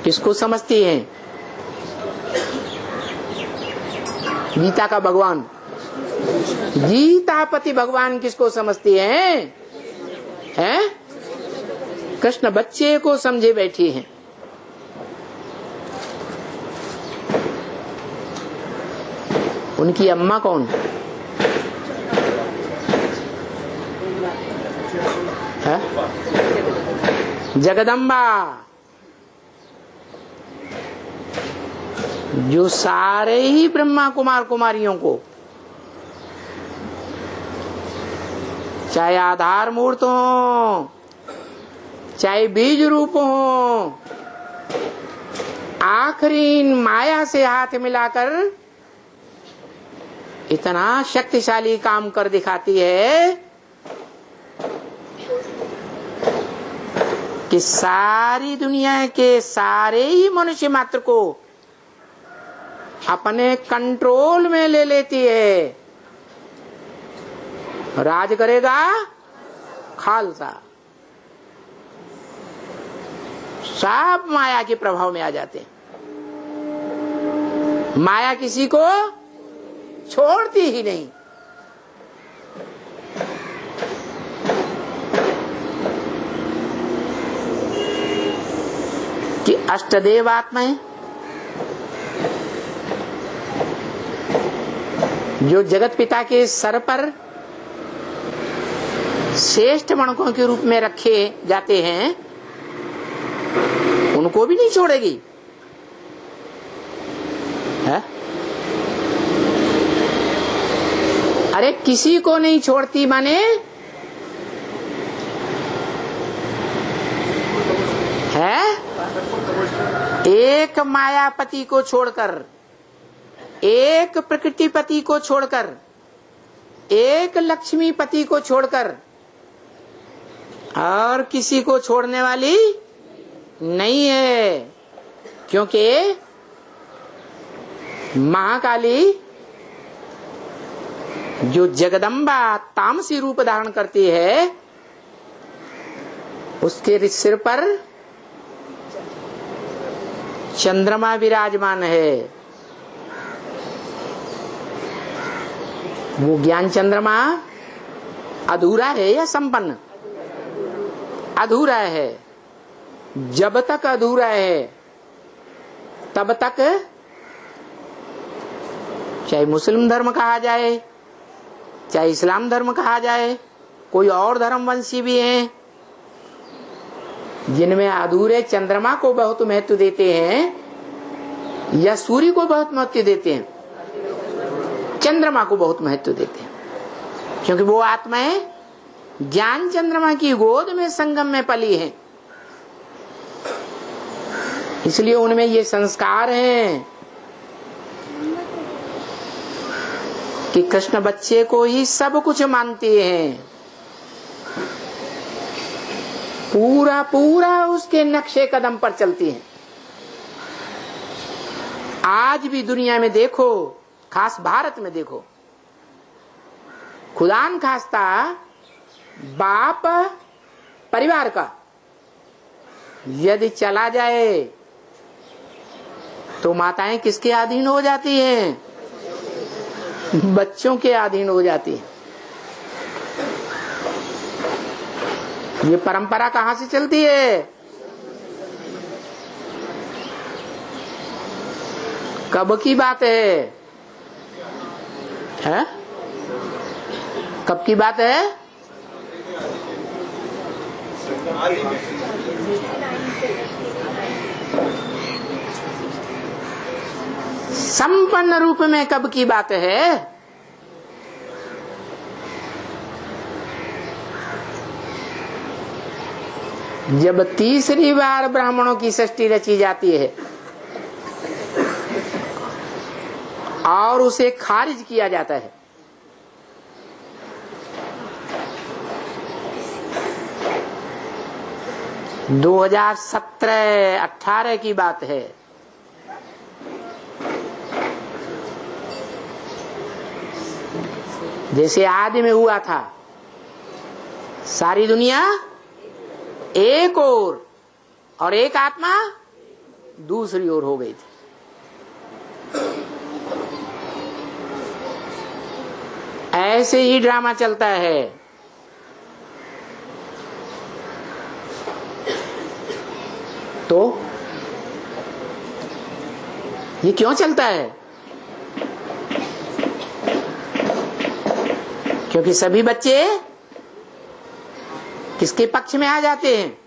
किसको समझती हैं? गीता का भगवान, गीतापति भगवान किसको समझती हैं? हैं? कृष्ण बच्चे को समझे बैठी हैं। उनकी अम्मा कौन है? जगदम्बा, जो सारे ही ब्रह्मा कुमार कुमारियों को, चाहे आधार मूर्त हो, चाहे बीज रूप हो, आखिरी माया से हाथ मिलाकर इतना शक्तिशाली काम कर दिखाती है कि सारी दुनिया के सारे ही मनुष्य मात्र को अपने कंट्रोल में ले लेती है। राज करेगा खालसा, सब माया के प्रभाव में आ जाते हैं। माया किसी को छोड़ती ही नहीं। कि अष्टदेव आत्माएं जो जगत पिता के सर पर श्रेष्ठ मणकों के रूप में रखे जाते हैं, उनको भी नहीं छोड़ेगी है? अरे किसी को नहीं छोड़ती माने है? एक मायापति को छोड़कर, एक प्रकृतिपति को छोड़कर, एक लक्ष्मीपति को छोड़कर और किसी को छोड़ने वाली नहीं है। क्योंकि महाकाली जो जगदम्बा तामसी रूप धारण करती है, उसके सिर पर चंद्रमा विराजमान है। वो ज्ञान चंद्रमा अधूरा है या संपन्न? अधूरा है। जब तक अधूरा है तब तक चाहे मुस्लिम धर्म कहा जाए, चाहे इस्लाम धर्म कहा जाए, कोई और धर्मवंशी भी हैं जिनमें अधूरे चंद्रमा को बहुत महत्व देते हैं या सूर्य को बहुत महत्व देते हैं, चंद्रमा को बहुत महत्व देते हैं। क्योंकि वो आत्माएं ज्ञान चंद्रमा की गोद में संगम में पली हैं, इसलिए उनमें ये संस्कार हैं कि कृष्ण बच्चे को ही सब कुछ मानते हैं, पूरा पूरा उसके नक्शे कदम पर चलती हैं। आज भी दुनिया में देखो, खास भारत में देखो, खुदान खास्ता बाप परिवार का यदि चला जाए तो माताएं किसके अधीन हो जाती हैं? बच्चों के अधीन हो जाती है। ये परंपरा कहां से चलती है? कब की बात है? कब की बात है? संपन्न रूप में कब की बात है? जब तीसरी बार ब्राह्मणों की सृष्टि रची जाती है और उसे खारिज किया जाता है। – 2017-18 की बात है। जैसे आदि में हुआ था, सारी दुनिया एक और एक आत्मा दूसरी ओर हो गई थी। ऐसे ही ड्रामा चलता है। तो ये क्यों चलता है? क्योंकि सभी बच्चे किसके पक्ष में आ जाते हैं?